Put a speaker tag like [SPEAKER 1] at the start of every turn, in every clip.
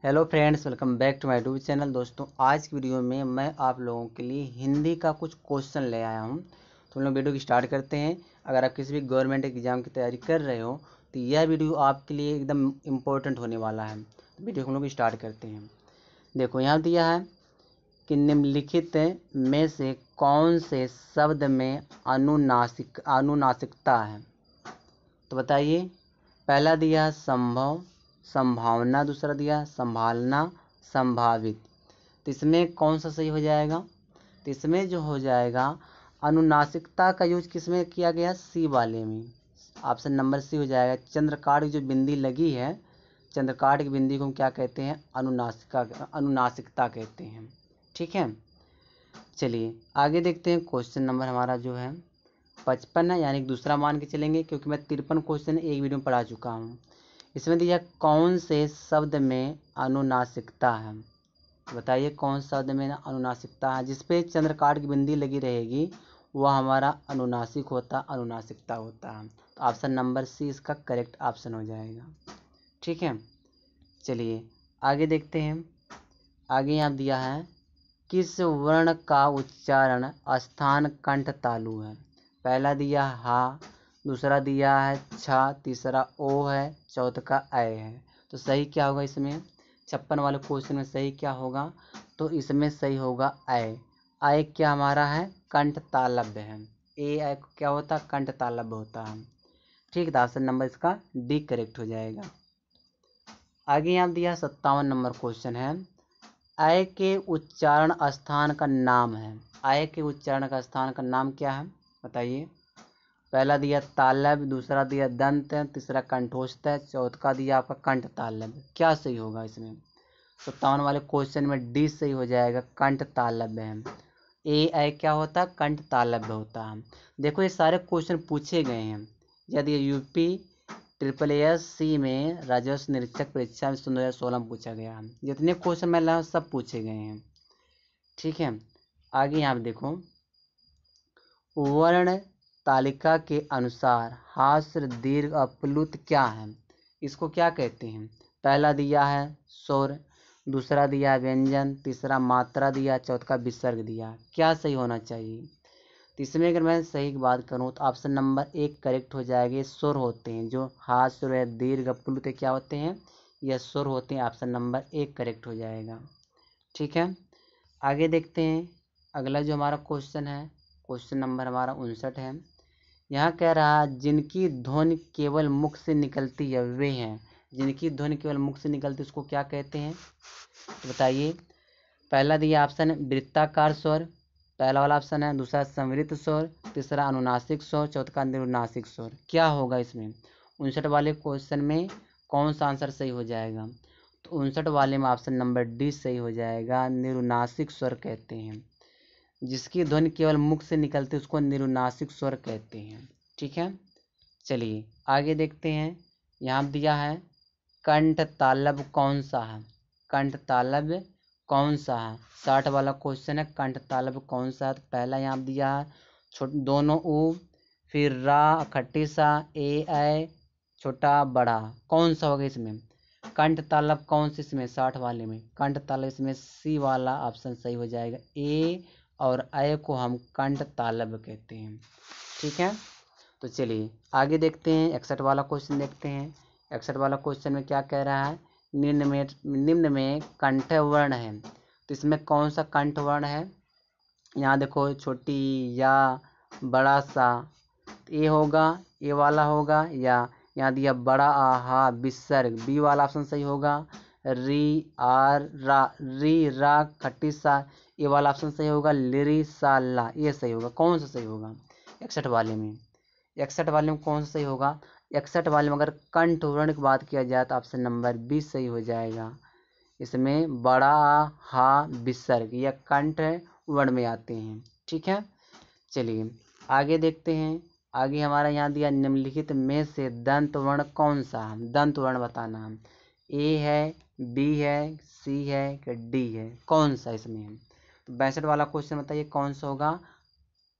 [SPEAKER 1] Hello friends, welcome back to my YouTube channel. दोस्तों, आज की वीडियो में मैं आप लोगों के लिए हिंदी का कुछ क्वेश्चन ले आया हूं। तो हम लोग वीडियो की स्टार्ट करते हैं। अगर आप किसी भी गवर्नमेंट एग्जाम की तैयारी कर रहे हो तो यह वीडियो आपके लिए एकदम इम्पोर्टेंट होने वाला है। तो वीडियो हम लोग स्टार्ट करते हैं। देखो, यहाँ दिया है कि निम्नलिखित में से कौन से शब्द में अनुनासिकता है। तो बताइए। पहला दिया संभव, संभावना। दूसरा दिया संभालना, संभावित। तो इसमें कौन सा सही हो जाएगा? तो इसमें जो हो जाएगा, अनुनासिकता का यूज किस में किया गया? सी वाले में। ऑप्शन नंबर सी हो जाएगा। चंद्रकांड की जो बिंदी लगी है, चंद्रकांड की बिंदी को हम क्या कहते हैं? अनुनासिकता कहते हैं। ठीक है, चलिए आगे देखते हैं। क्वेश्चन नंबर हमारा जो है 55 है, यानी कि दूसरा मान के चलेंगे, क्योंकि मैं 53 क्वेश्चन एक वीडियो में पढ़ा चुका हूँ। इसमें दिया कौन से शब्द में अनुनासिकता है। बताइए कौन सा शब्द में अनुनासिकता है? जिसपे चंद्रकांड की बिंदी लगी रहेगी वह हमारा अनुनासिकता होता है। तो ऑप्शन नंबर सी इसका करेक्ट ऑप्शन हो जाएगा। ठीक है, चलिए आगे देखते हैं। आगे यहाँ दिया है किस वर्ण का उच्चारण स्थान कंठ तालु है। पहला दिया हा, दूसरा दिया है छ, तीसरा ओ है, चौथा का ऐ है। तो सही क्या होगा इसमें? 56 वाले क्वेश्चन में सही क्या होगा? तो इसमें सही होगा ऐ। ऐ क्या हमारा है? कंठ तालव्य है। ऐ क्या होता है? कंठ तालव्य होता है। ठीक है, ऑप्शन नंबर इसका डी करेक्ट हो जाएगा। आगे यहाँ दिया 57 नंबर क्वेश्चन है। ऐ के उच्चारण स्थान का नाम है। ऐ के उच्चारण का स्थान का नाम क्या है? बताइए। पहला दिया तालव्य, दूसरा दिया दंत, तीसरा कंठोस्थ, चौथा का दिया आपका कंठ तालव्य। क्या सही होगा इसमें? 57 वाले क्वेश्चन में डी सही हो जाएगा, कंठ तालव्य है। ऐ क्या होता है? कंठ तालव्य होता है। देखो, ये सारे क्वेश्चन पूछे गए हैं। यदि यूपी SSC में राजस्व निरीक्षक परीक्षा में 2016 में पूछा गया है। जितने क्वेश्चन मैं लाया सब पूछे गए हैं। ठीक है, आगे यहाँ पे देखो। वर्ण तालिका के अनुसार हास्य दीर्घ अपलुत क्या है? इसको क्या कहते हैं? पहला दिया है स्वर, दूसरा दिया है व्यंजन, तीसरा मात्रा दिया, चौथा का विसर्ग दिया। क्या सही होना चाहिए? तो इसमें अगर मैं सही की बात करूँ तो ऑप्शन नंबर 1 करेक्ट हो जाएगा। स्वर होते हैं जो हास्य या दीर्घ अपलुत क्या होते हैं? यह स्वर होते हैं। ऑप्शन नंबर 1 करेक्ट हो जाएगा। ठीक है, आगे देखते हैं। अगला जो हमारा क्वेश्चन है, क्वेश्चन नंबर हमारा 59 है। यहाँ कह रहा है जिनकी ध्वनि केवल मुख से निकलती है वे हैं। जिनकी ध्वनि केवल मुख से निकलती है उसको क्या कहते हैं? तो बताइए। पहला दिया ऑप्शन वृत्ताकार स्वर, पहला वाला ऑप्शन है। दूसरा संवृत स्वर, तीसरा अनुनासिक स्वर, चौथा का निरुनासिक स्वर। क्या होगा इसमें? 59 वाले क्वेश्चन में कौन सा आंसर सही हो जाएगा? तो 59 वाले में ऑप्शन नंबर डी सही हो जाएगा। निरुनासिक स्वर कहते हैं। जिसकी ध्वनि केवल मुख से निकलती है उसको निरुनासिक स्वर कहते हैं। ठीक है, चलिए आगे देखते हैं। यहाँ दिया है कंठ तालव्य कौन सा है? कंठ तालव्य कौन सा है? 60 वाला क्वेश्चन है, कंठ तालव्य कौन सा है? तो पहला यहाँ दिया है दोनों ऊ, फिर रा, खट्टी सा, ऐ, छोटा बड़ा। कौन सा होगा इसमें? कंठ तालव्य कौन सी इसमें? 60 वाले में कंठ तालव्य इसमें सी वाला ऑप्शन सही हो जाएगा। ए और ऐ को हम कंठ तालव्य कहते हैं। ठीक है, तो चलिए आगे देखते हैं। 61 वाला क्वेश्चन देखते हैं। 61 वाला क्वेश्चन में क्या कह रहा है? निम्न में कंठ वर्ण है, तो इसमें कौन सा कंठ वर्ण है? यहाँ देखो, छोटी या बड़ा सा। ए होगा, ए वाला होगा, या यहाँ दिया बड़ा आहा विसर्ग, बी वाला ऑप्शन सही होगा। री आर रा, री रा खट्टी सा, ये वाला ऑप्शन सही होगा। लिरी सा ला, ये सही होगा। कौन सा सही होगा 61 वाले में? 61 वाले में कौन सा सही होगा? 61 वाले में अगर कंठ वर्ण की बात किया जाए तो ऑप्शन नंबर बी सही हो जाएगा। इसमें बड़ा हा विसर्ग यह कंठ वर्ण में आते हैं। ठीक है, चलिए आगे देखते हैं। आगे हमारा यहाँ दिया निम्नलिखित में से दंत वर्ण कौन सा है? दंत वर्ण बताना है। ए है, बी है, सी है कि डी है? कौन सा इसमें है? तो 62 वाला क्वेश्चन बताइए कौन सा होगा?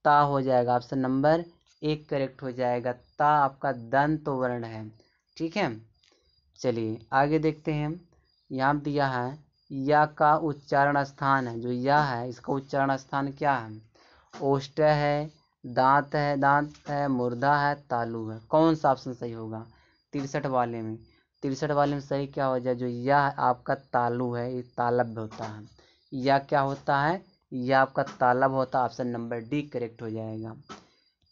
[SPEAKER 1] ता हो जाएगा। ऑप्शन नंबर 1 करेक्ट हो जाएगा। ता आपका दंत वर्ण है। ठीक है, चलिए आगे देखते हैं। यहाँ दिया है या का उच्चारण स्थान है, जो या है इसका उच्चारण स्थान क्या है? ओष्ठ है, दांत है, मुर्दा है, तालु है। कौन सा ऑप्शन सही होगा 63 वाले में? 63 वाले में सही क्या हो जाए? जो यह आपका तालु है, ये तालब होता है। या क्या होता है? यह आपका तालब होता है। ऑप्शन नंबर डी करेक्ट हो जाएगा।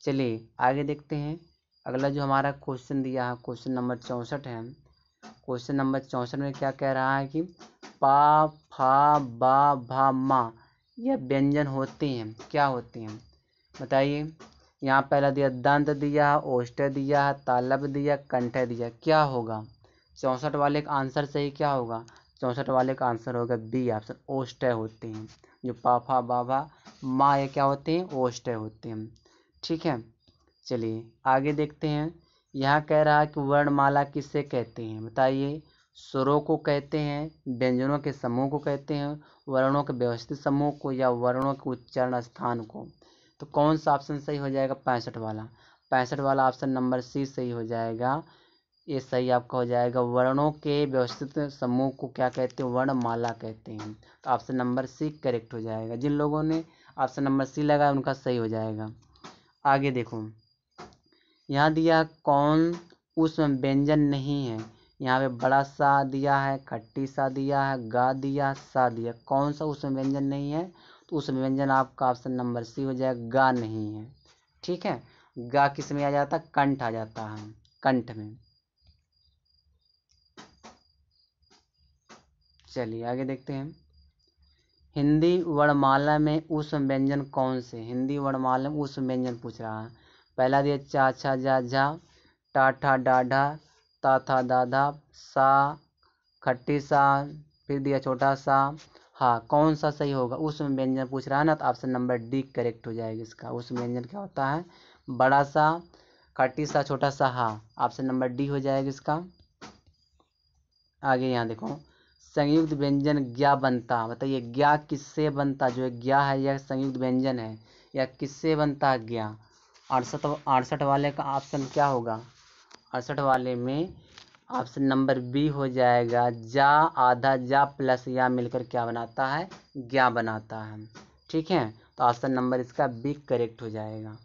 [SPEAKER 1] चलिए आगे देखते हैं। अगला जो हमारा क्वेश्चन दिया है, क्वेश्चन नंबर 64 है। क्वेश्चन नंबर 64 में क्या कह रहा है कि पा, फा, बा, भा, मा यह व्यंजन होते हैं, क्या होते हैं बताइए। यहाँ पहला दिया दंत दिया, ओष्ठ दिया है, तालब दिया, कंठ दिया। क्या होगा 64 वाले का आंसर सही क्या होगा? 64 वाले का आंसर होगा बी ऑप्शन, ओष्ठ होते हैं। जो पाफा बाबा माँ ये क्या होते हैं? ओष्ठ होते हैं। ठीक है, चलिए आगे देखते हैं। यहाँ कह रहा है कि वर्णमाला किससे कहते हैं बताइए। स्वरों को कहते हैं, व्यंजनों के समूह को कहते हैं, वर्णों के व्यवस्थित समूह को, या वर्णों के उच्चारण स्थान को। तो कौन सा ऑप्शन सही हो जाएगा? 65 वाला। 65 वाला ऑप्शन नंबर सी सही हो जाएगा। ये सही आपका हो जाएगा। वर्णों के व्यवस्थित समूह को क्या कहते हैं? वर्णमाला कहते हैं। तो ऑप्शन नंबर सी करेक्ट हो जाएगा। जिन लोगों ने ऑप्शन नंबर सी लगाया उनका सही हो जाएगा। आगे देखो, यहाँ दिया कौन उस व्यंजन नहीं है। यहाँ पे बड़ा सा दिया है, खट्टी सा दिया है, गा दिया, सा दिया। कौन सा उसमें व्यंजन नहीं है? तो उस व्यंजन आपका ऑप्शन नंबर सी हो जाएगा, गा नहीं है। ठीक है, गा किस में आ जाता है? कंठ आ जाता है, कंठ में। चलिए आगे देखते हैं। हिंदी वर्णमाला में उस व्यंजन कौन से? हिंदी वर्णमाला में उस व्यंजन पूछ रहा है। पहला दिया चा, छा, जा, झा, टा, ठा, डा, ढा, ता, था, दा, धा, सा, खट्टी सा, फिर दिया छोटा सा। हाँ, कौन सा सही होगा? उस व्यंजन पूछ रहा है ना, तो ऑप्शन नंबर डी करेक्ट हो जाएगा इसका। उस व्यंजन क्या होता है? बड़ा सा, खट्टी सा, छोटा सा। हाँ, ऑप्शन नंबर डी हो जाएगा इसका। आगे यहाँ देखो, संयुक्त व्यंजन ज्ञा बनता, बताइए ज्ञा किससे बनता? जो ज्ञा है यह संयुक्त व्यंजन है, यह किससे बनता है ज्ञा? 68 वाले का ऑप्शन क्या होगा? 68 वाले में ऑप्शन नंबर बी हो जाएगा। जा आधा जा प्लस या मिलकर क्या बनाता है? ज्ञा बनाता है। ठीक है, तो ऑप्शन नंबर इसका बी करेक्ट हो जाएगा।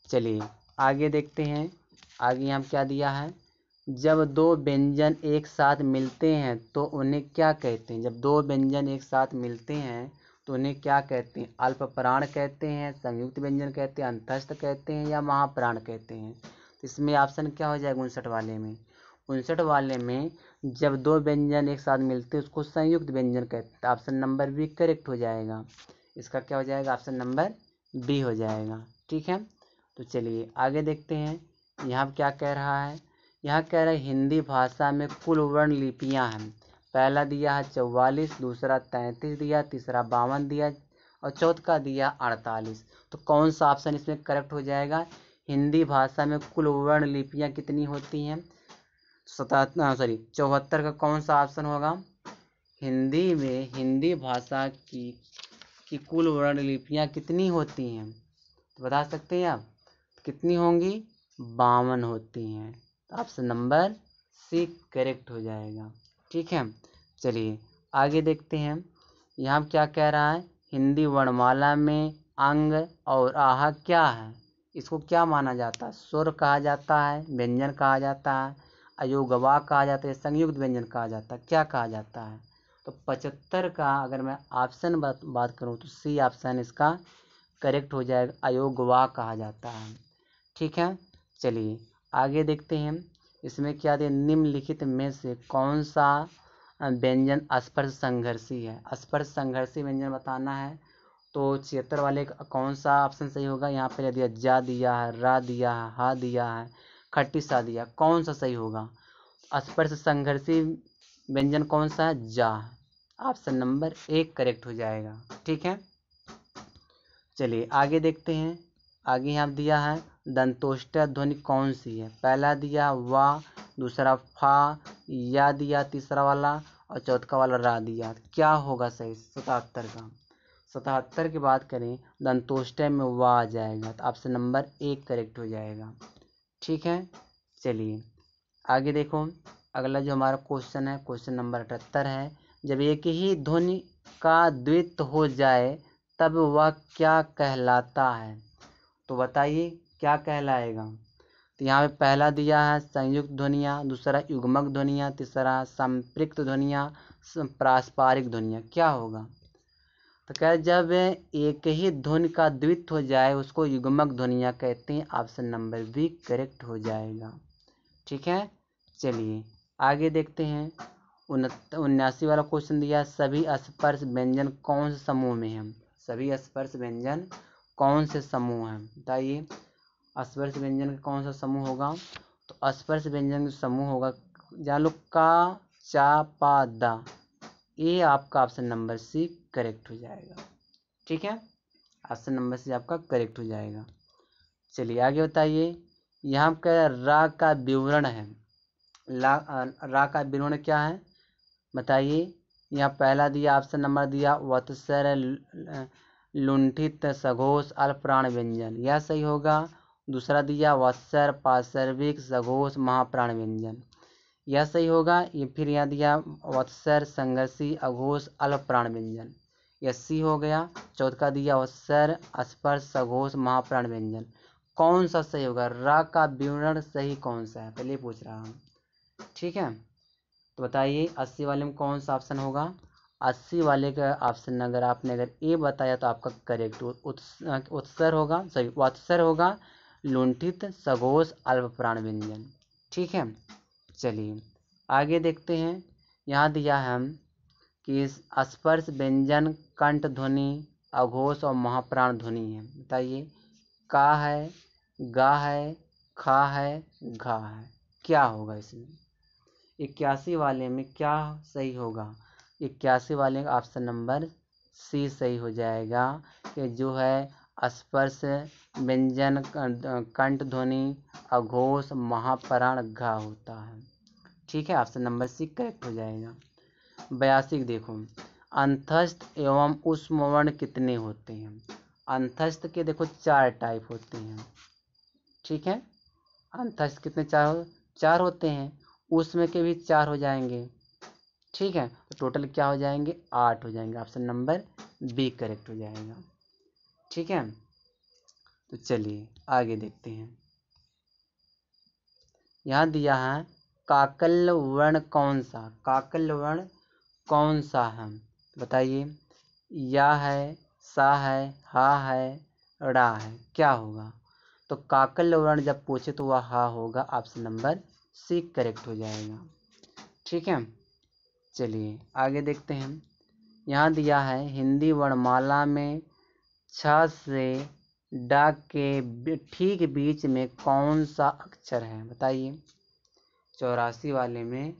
[SPEAKER 1] चलिए आगे देखते हैं। आगे यहाँ क्या दिया है? जब दो व्यंजन एक साथ मिलते हैं तो उन्हें क्या कहते हैं? जब दो व्यंजन एक साथ मिलते हैं तो उन्हें क्या कहते हैं? अल्प प्राण कहते हैं, संयुक्त व्यंजन कहते हैं, अंतस्थ कहते हैं, या महाप्राण कहते हैं। तो इसमें ऑप्शन क्या हो जाएगा 59 वाले में? 59 वाले में जब दो व्यंजन एक साथ मिलते हैं उसको संयुक्त व्यंजन कहते हैं। ऑप्शन नंबर बी करेक्ट हो जाएगा। इसका क्या हो जाएगा? ऑप्शन नंबर बी हो जाएगा। ठीक है, तो चलिए आगे देखते हैं। यहाँ क्या कह रहा है? यहाँ कह रहा है हिंदी भाषा में कुल वर्ण लिपियाँ हैं। पहला दिया है 44, दूसरा 33 दिया, तीसरा 52 दिया, और चौथा दिया 48। तो कौन सा ऑप्शन इसमें करेक्ट हो जाएगा? हिंदी भाषा में कुल वर्ण लिपियाँ कितनी होती हैं? 74 का कौन सा ऑप्शन होगा? हिंदी में हिंदी भाषा की कुल वर्ण लिपियाँ कितनी होती हैं? तो बता सकते हैं आप कितनी होंगी? 52 होती हैं। ऑप्शन नंबर सी करेक्ट हो जाएगा। ठीक है, चलिए आगे देखते हैं। यहाँ क्या कह रहा है? हिंदी वर्णमाला में अंग और आह क्या है? इसको क्या माना जाता है? स्वर कहा जाता है, व्यंजन कहा जाता है, अयोगवा कहा जाता है, संयुक्त व्यंजन कहा जाता है, क्या कहा जाता है? तो 75 का अगर मैं ऑप्शन बात करूँ तो सी ऑप्शन इसका करेक्ट हो जाएगा, अयोगवा कहा जाता है। ठीक है, चलिए आगे देखते हैं। इसमें क्या दे? निम्नलिखित में से कौन सा व्यंजन स्पर्श संघर्षी है? स्पर्श संघर्षी व्यंजन बताना है तो 76 वाले का कौन सा ऑप्शन सही होगा? यहाँ पे दिया जा दिया है, रा दिया है, हा दिया है, खट्टी सा दिया। कौन सा सही होगा? स्पर्श संघर्षी व्यंजन कौन सा है? जा। ऑप्शन नंबर एक करेक्ट हो जाएगा। ठीक है, चलिए आगे देखते हैं। आगे यहाँ दिया है दंतोष्ठ ध्वनि कौन सी है? पहला दिया वा, दूसरा फा, या दिया तीसरा वाला, और चौथा वाला रा दिया। क्या होगा सही 77 का? 77 की बात करें दंतोष्ठ में वा आ जाएगा, तो ऑप्शन नंबर एक करेक्ट हो जाएगा। ठीक है, चलिए आगे देखो। अगला जो हमारा क्वेश्चन है, क्वेश्चन नंबर 78 है, जब एक ही ध्वनि का द्वित्व हो जाए तब वह क्या कहलाता है? तो बताइए क्या कहलाएगा। तो यहाँ पे पहला दिया है संयुक्त ध्वनियाँ, दूसरा युग्मक ध्वनियाँ, तीसरा संपृक्त ध्वनियाँ, पारस्परिक ध्वनियाँ। क्या होगा? तो क्या जब एक ही ध्वनि का द्वित्व हो जाए उसको युग्मक ध्वनियाँ कहते हैं। ऑप्शन नंबर बी करेक्ट हो जाएगा। ठीक है, चलिए आगे देखते हैं। 79 वाला क्वेश्चन दिया, सभी स्पर्श व्यंजन कौन से समूह में हैं? सभी स्पर्श व्यंजन कौन से समूह हैं? बताइए स्पर्श व्यंजन का कौन सा समूह होगा? तो स्पर्श व्यंजन का समूह होगा, जान लो का, चा, पा, दा। ये आपका ऑप्शन नंबर सी करेक्ट हो जाएगा। ठीक है, ऑप्शन नंबर सी आपका करेक्ट हो जाएगा। चलिए आगे बताइए। यहाँ का रा का विवरण है, रा का विवरण क्या है बताइए। यहाँ पहला दिया ऑप्शन नंबर दिया वत्सर, लुंठित, सघोष, अल्पप्राण व्यंजन, यह सही होगा। दूसरा दिया वत्सर, पार्श्विक, सघोष, महाप्राण व्यंजन, यह सही होगा। ये फिर यहाँ दिया वत्सर, संघर्षी, अघोष, अल्पप्राण व्यंजन, यह सी हो गया। चौथा दिया वत्सर, स्पर्श, सघोष, महाप्राण व्यंजन, कौन सा सही होगा? रा का विवरण सही कौन सा है पहले पूछ रहा हूँ। ठीक है, तो बताइए 80 वाले में कौन सा ऑप्शन होगा? 80 वाले का ऑप्शन अगर आपने अगर ए बताया तो आपका करेक्ट उत्सर होगा, सॉरी वत्सर होगा, लुंठित, सघोष, अल्पप्राण व्यंजन। ठीक है, चलिए आगे देखते हैं। यहाँ दिया है कि स्पर्श व्यंजन कंठ ध्वनि, अघोष और महाप्राण ध्वनि है। बताइए का है, गा है, खा है, घा है, क्या होगा इसमें? 81 वाले में क्या सही होगा? 81 वाले का ऑप्शन नंबर सी सही हो जाएगा कि जो है स्पर्श व्यंजन कंठ ध्वनि, अघोष, महाप्राण, घा होता है। ठीक है, ऑप्शन नंबर सी करेक्ट हो जाएगा। 82 देखो, अंतस्थ एवं उष्म वर्ण कितने होते हैं? अंतस्थ के देखो 4 टाइप होते हैं। ठीक है, अंतस्थ कितने? चार होते हैं। उसमें के भी 4 हो जाएंगे। ठीक है, तो टोटल क्या हो जाएंगे? 8 हो जाएंगे। ऑप्शन नंबर बी करेक्ट हो जाएगा। ठीक है, तो चलिए आगे देखते हैं। यहाँ दिया है काकल वर्ण कौन सा? काकल वर्ण कौन सा है बताइए। या है, सा है, हा है, ड़ा है, क्या होगा? तो काकल वर्ण जब पूछे तो वह हा होगा। ऑप्शन नंबर सी करेक्ट हो जाएगा। ठीक है, चलिए आगे देखते हैं। यहाँ दिया है हिंदी वर्णमाला में छ से ड के ठीक बीच में कौन सा अक्षर है? बताइए 84 वाले में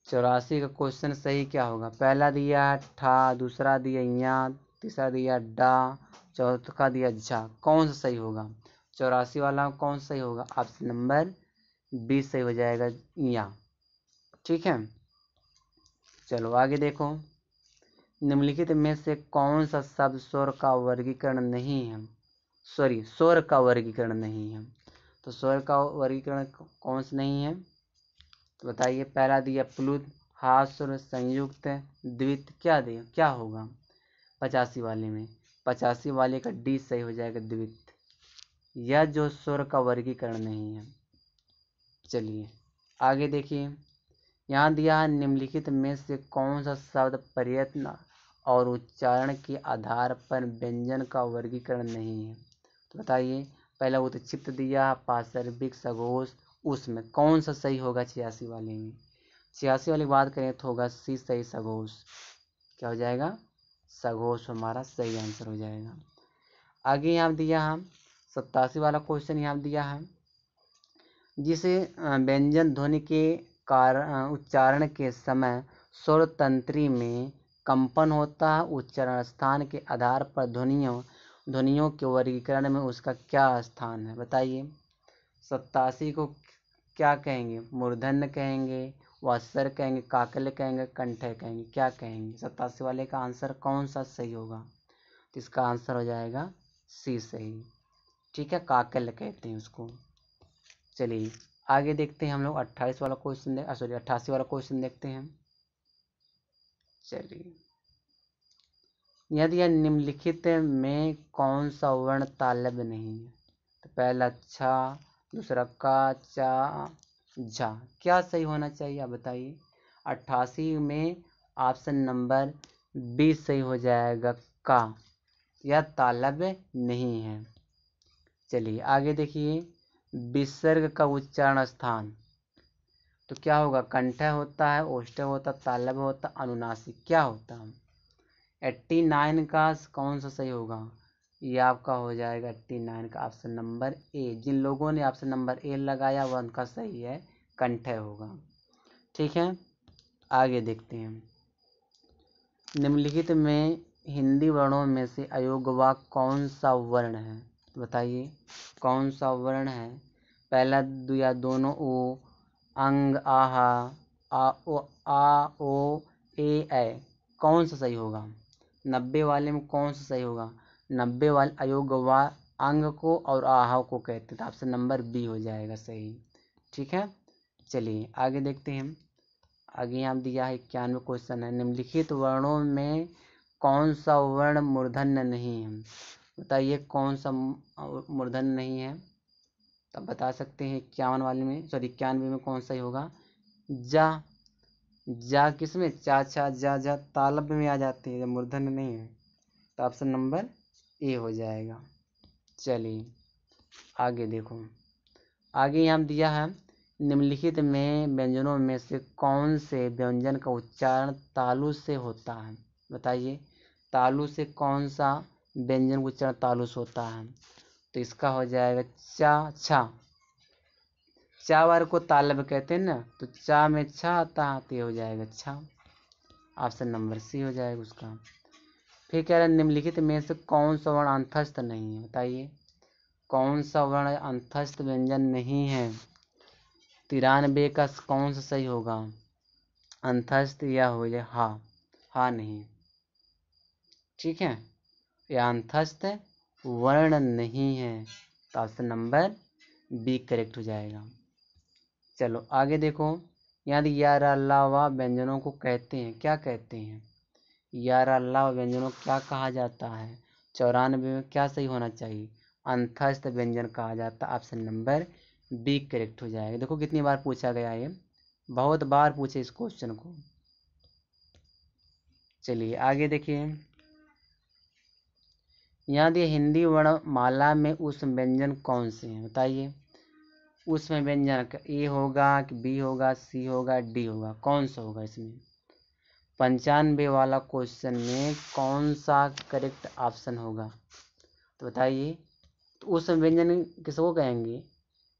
[SPEAKER 1] 84 का क्वेश्चन सही क्या होगा? पहला दिया ठा, दूसरा दिया या, तीसरा दिया डा, चौथा दिया झा, कौन सा सही होगा? 84 वाला कौन सही होगा? ऑप्शन नंबर बी सही हो जाएगा, या। ठीक है, चलो आगे देखो। निम्नलिखित में से कौन सा शब्द स्वर का वर्गीकरण नहीं है? सॉरी, स्वर का वर्गीकरण नहीं है। तो स्वर का वर्गीकरण कौन सा नहीं है? तो बताइए। पहला दिया प्लुत, हास्र, संयुक्त, द्वित, क्या दिया, क्या होगा 85 वाले में? 85 वाले का डी सही हो जाएगा, द्वित। यह जो स्वर का वर्गीकरण नहीं है। चलिए आगे देखिए। यहाँ दिया है निम्नलिखित में से कौन सा शब्द प्रयत्न और उच्चारण के आधार पर व्यंजन का वर्गीकरण नहीं है? तो बताइए। पहला उत्क्षिप्त दिया, पार्श्विक, सघोष, उसमें कौन सा सही होगा 86 वाले में? 86 वाली बात करें तो होगा सी सही, सघोष। क्या हो जाएगा? सघोष हमारा सही आंसर हो जाएगा। आगे यहाँ दिया है 87 वाला क्वेश्चन यहाँ दिया है, जिसे व्यंजन ध्वनि के उच्चारण के समय स्वर तंत्री में कंपन होता है, उच्चारण स्थान के आधार पर ध्वनियों के वर्गीकरण में उसका क्या स्थान है? बताइए। 87 को क्या कहेंगे? मूर्धन्य कहेंगे, वत्सर कहेंगे, काकल कहेंगे, कंठय कहेंगे, क्या कहेंगे? 87 वाले का आंसर कौन सा सही होगा? तो इसका आंसर हो जाएगा सी सही। ठीक है, काकल कहते हैं उसको। चलिए आगे देखते हैं हम लोग 28 वाला क्वेश्चन 88 वाला क्वेश्चन देखते हैं। चलिए, यदि यह निम्नलिखित में कौन सा वर्ण तालव्य नहीं है? तो पहला छा, दूसरा का, चा, झा। क्या सही होना चाहिए आप बताइए। 88 में ऑप्शन नंबर 20 सही हो जाएगा, का। यह तालव्य नहीं है। चलिए आगे देखिए, विसर्ग का उच्चारण स्थान तो क्या होगा? कंठय होता है, ओष्ठ्य होता, तालव्य होता, अनुनासिक, क्या होता है? 89 का कौन सा सही होगा? ये आपका हो जाएगा 89 का ऑप्शन नंबर ए। जिन लोगों ने ऑप्शन नंबर ए लगाया वह उनका सही है, कंठय होगा। ठीक है, आगे देखते हैं। निम्नलिखित में हिंदी वर्णों में से अयोग्य कौन सा वर्ण है? तो बताइए कौन सा वर्ण है? पहला या दोनों ओ, अंग, आहा, आ ओ ए, कौन सा सही होगा? 90 वाले में कौन सा सही होगा? 90 वाले अयोग्य अंग को और आहा को कहते हैं, ऑप्शन नंबर बी हो जाएगा सही। ठीक है, चलिए आगे देखते हैं। आगे यहाँ दिया है 91 क्वेश्चन है, निम्नलिखित वर्णों में कौन सा वर्ण मूर्धन्य नहीं है? बताइए कौन सा मूर्धन्य नहीं है? तब बता सकते हैं 51 वाले में, 91 में कौन सही होगा? जा। जा किसमें? चा, छा, जा, जा तालव्य में आ जाती है, जब मूर्धन्य नहीं है तो ऑप्शन नंबर ए हो जाएगा। चलिए आगे देखो, आगे यहाँ दिया है, निम्नलिखित में व्यंजनों में से कौन से व्यंजन का उच्चारण तालु से होता है? बताइए तालु से कौन सा व्यंजन का उच्चारण तालु से होता है? तो इसका हो जाएगा चा, छा। चा वाले को तालव्य कहते हैं ना, तो चा में छा आता है तो ये हो जाएगा छा, ऑप्शन नंबर सी हो जाएगा उसका। फिर कह रहा है निम्नलिखित में से कौन सा वर्ण अंतस्थ नहीं है? बताइए कौन सा वर्ण अंतस्थ व्यंजन नहीं है? 93 का कौन सा सही होगा? अंतस्थ या हो जाए हा, हा नहीं। ठीक है, यह अंतस्थ वर्ण नहीं है तो ऑप्शन नंबर बी करेक्ट हो जाएगा। चलो आगे देखो, यहाँ या रा ला वा व्यंजनों को कहते हैं, क्या कहते हैं? या रा ला व्यंजनों क्या कहा जाता है? 94 में क्या सही होना चाहिए? अंतस्थ व्यंजन कहा जाता है, ऑप्शन नंबर बी करेक्ट हो जाएगा। देखो कितनी बार पूछा गया है, बहुत बार पूछे इस क्वेश्चन को। चलिए आगे देखिए, यहाँ दिए हिंदी वर्णमाला में उस व्यंजन कौन से हैं? बताइए उसमें व्यंजन ए होगा कि बी होगा, सी होगा, डी होगा, कौन सा होगा इसमें? 95 वाला क्वेश्चन में कौन सा करेक्ट ऑप्शन होगा? तो बताइए, तो उस व्यंजन किसको कहेंगे?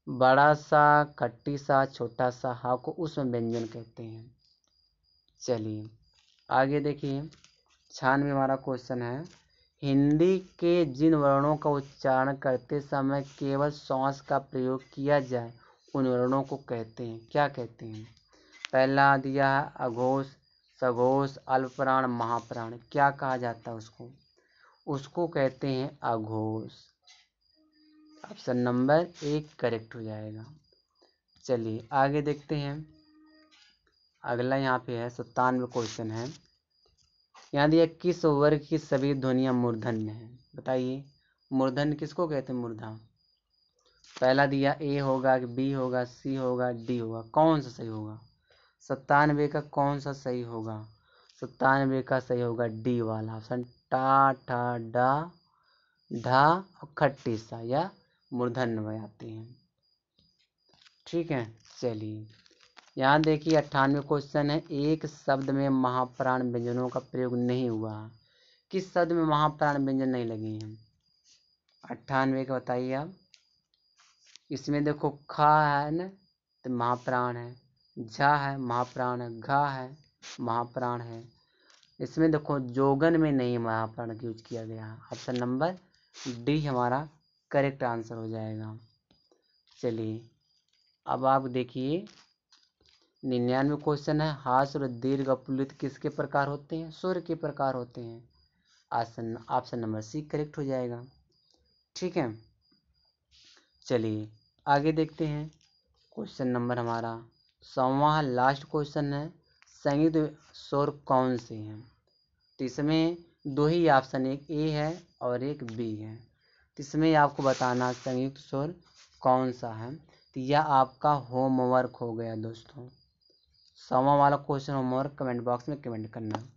[SPEAKER 1] बड़ा सा, खट्टी सा, छोटा सा, हा को उस व्यंजन कहते हैं। चलिए आगे देखिए, 96 हमारा क्वेश्चन है, हिंदी के जिन वर्णों का उच्चारण करते समय केवल श्वास का प्रयोग किया जाए उन वर्णों को कहते हैं, क्या कहते हैं? पहला दिया है अघोष, सघोष, अल्पप्राण, महाप्राण, क्या कहा जाता है उसको? उसको कहते हैं अघोष, ऑप्शन नंबर एक करेक्ट हो जाएगा। चलिए आगे देखते हैं, अगला यहाँ पे है 97 क्वेश्चन है, यहाँ दिया किस वर्ग की सभी ध्वनियाँ मूर्धन्य हैं? बताइए मूर्धन्य किसको कहते हैं? मूर्धा। पहला दिया ए होगा कि बी होगा, सी होगा, डी होगा, कौन सा सही होगा? 97 का कौन सा सही होगा? 97 का सही होगा डी वाला ऑप्शन, टा, ठा, डा, ढा और खट्टी सा या मूर्धन्य में आती हैं। ठीक है, चलिए यहाँ देखिए 98 क्वेश्चन है, एक शब्द में महाप्राण व्यंजनों का प्रयोग नहीं हुआ। किस शब्द में महाप्राण व्यंजन नहीं लगे हैं? 98 का बताइए आप। इसमें देखो खा है ना तो महाप्राण है, झा है महाप्राण है, घा है महाप्राण है। इसमें देखो जोगन में नहीं महाप्राण का यूज किया गया, ऑप्शन नंबर डी हमारा करेक्ट आंसर हो जाएगा। चलिए अब आप देखिए 99 क्वेश्चन है, हास्य और दीर्घ अपलुत किसके प्रकार होते हैं? स्वर के प्रकार होते हैं, ऑप्शन नंबर सी करेक्ट हो जाएगा। ठीक है, चलिए आगे देखते हैं क्वेश्चन नंबर हमारा 100वां लास्ट क्वेश्चन है, संयुक्त स्वर कौन से हैं? तो इसमें दो ही ऑप्शन, एक ए है और एक बी है। तो इसमें आपको बताना संयुक्त स्वर कौन सा है। तो यह आपका होमवर्क हो गया दोस्तों। 100वां वाला क्वेश्चन होमवर्क कमेंट बॉक्स में कमेंट करना।